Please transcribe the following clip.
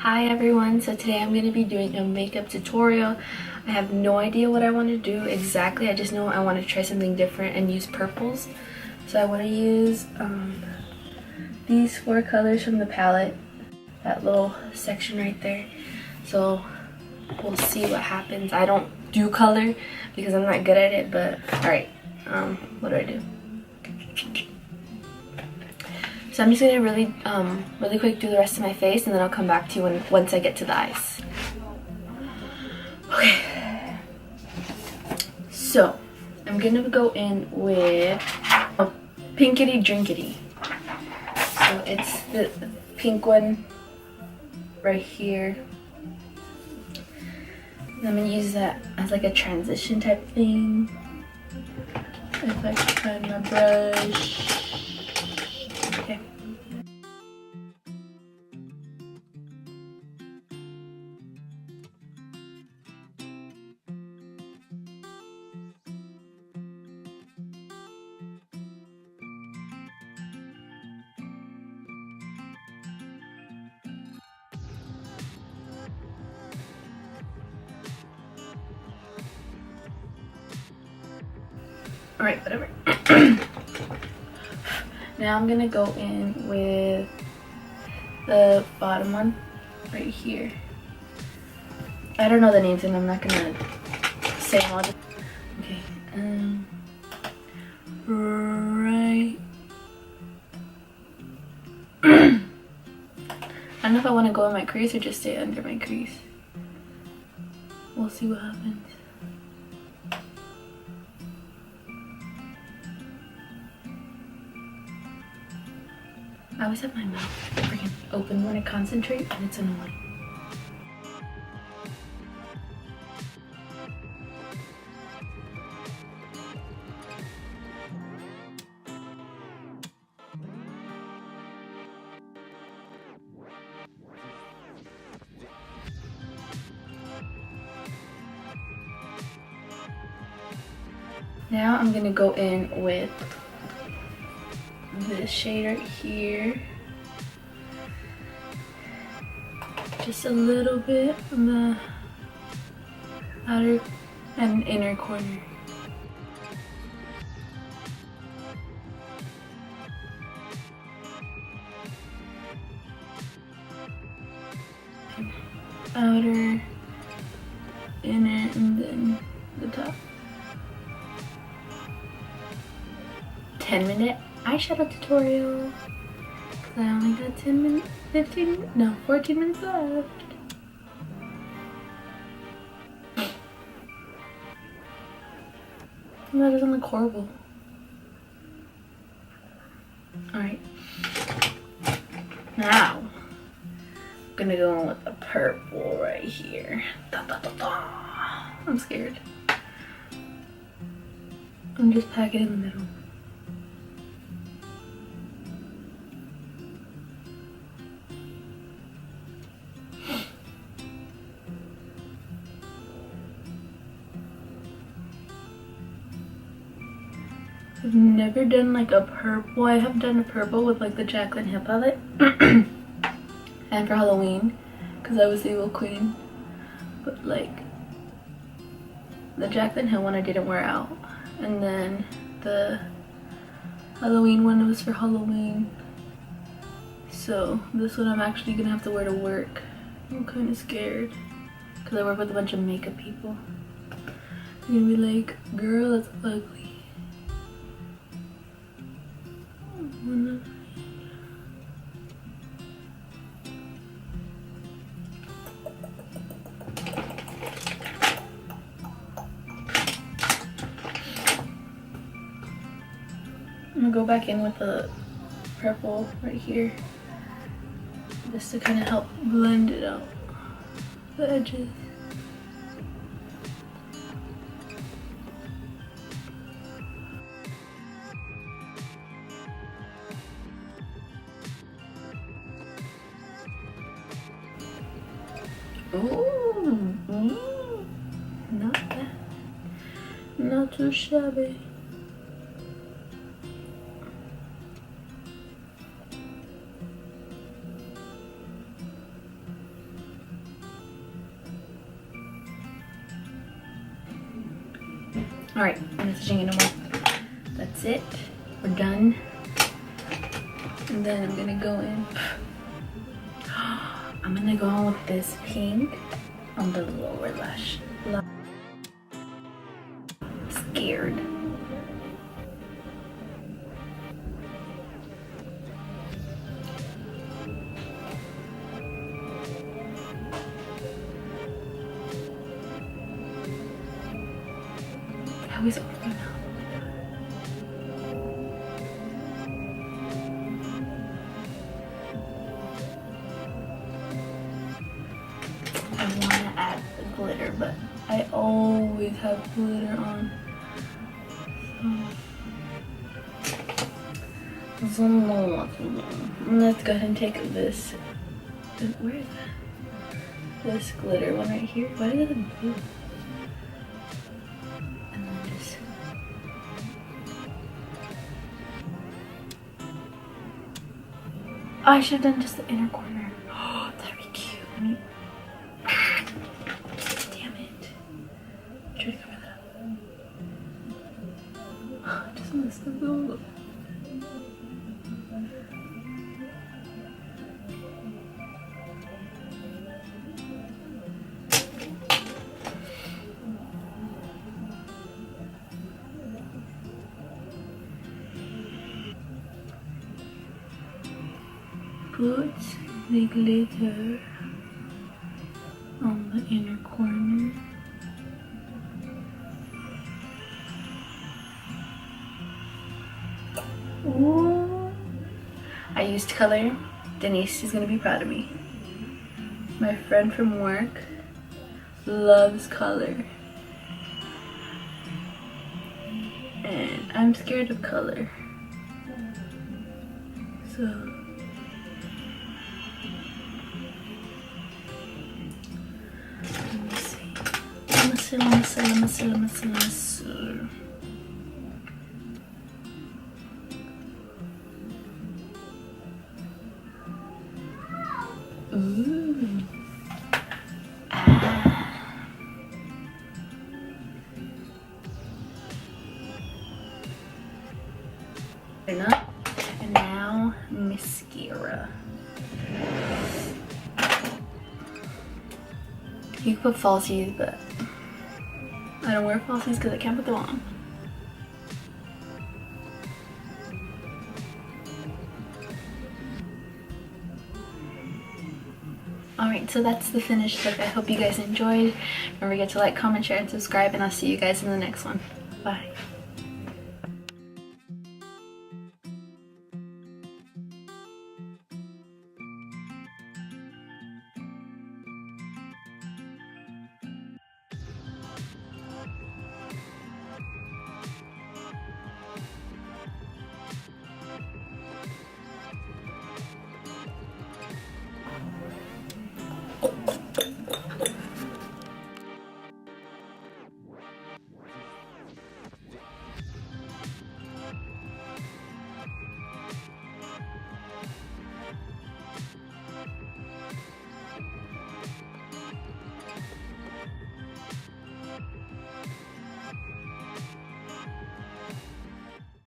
Hi everyone, so today I'm going to be doing a makeup tutorial. I have no idea what I want to do exactly. I just know I want to try something different and use purples. So I want to use these 4 colors from the palette, that little section right there. So we'll see what happens. I don't do color because I'm not good at it, but alright, what do I do? So I'm just gonna really quick do the rest of my face, and then I'll come back to you once I get to the eyes. Okay. So I'm gonna go in with a Pinkity Drinkity. So it's the pink one right here. And I'm gonna use that as like a transition type thing. If I can find my brush. Okay. Alright, whatever. Now I'm gonna go in with the bottom one right here. I don't know the names and I'm not gonna say them all. Okay, right. I don't know if I want to go in my crease or just stay under my crease. We'll see what happens. I always have my mouth freaking open when I concentrate, and it's annoying. Now I'm gonna go in with this shade right here. Just a little bit on the outer and inner corner. Outer, inner, and then the top. 10-minute eyeshadow tutorial. I only got 14 minutes left. That doesn't look horrible. Alright. Now, I'm gonna go in with the purple right here. Da, da, da, da. I'm scared. I'm just packing in the middle. I've never done like a purple. I have done a purple with like the Jaclyn Hill palette and for Halloween because I was the evil queen, but like the Jaclyn Hill one I didn't wear out, and then the Halloween one was for Halloween. So this one I'm actually gonna have to wear to work. I'm kind of scared because I work with a bunch of makeup people. They're gonna be like, girl, that's ugly. I'm gonna go back in with the purple right here just to kind of help blend it out, the edges. Ooh, not bad, not too shabby. Alright, I'm not touching it no more. That's it. We're done. And then I'm gonna go in. I'm gonna go on with this pink on the lower lash. Scared. How is it working now? I want to add the glitter, but I always have glitter on. So let's go ahead and take this. Where is that? This glitter one right here. Why is it blue? And then just. Oh, I should have done just the inner corner. Oh, that'd be cute. Damn it. Try to cover that up. I just missed the blue. Put the glitter on the inner corner. Ooh. I used color. Denise is gonna be proud of me. My friend from work loves color. And I'm scared of color. So let me see. Ooh. And now mascara. You can put falsies, but I don't wear falsies because I can't put them on. Alright, so that's the finished look. I hope you guys enjoyed. Don't forget to like, comment, share, and subscribe, and I'll see you guys in the next one. Bye.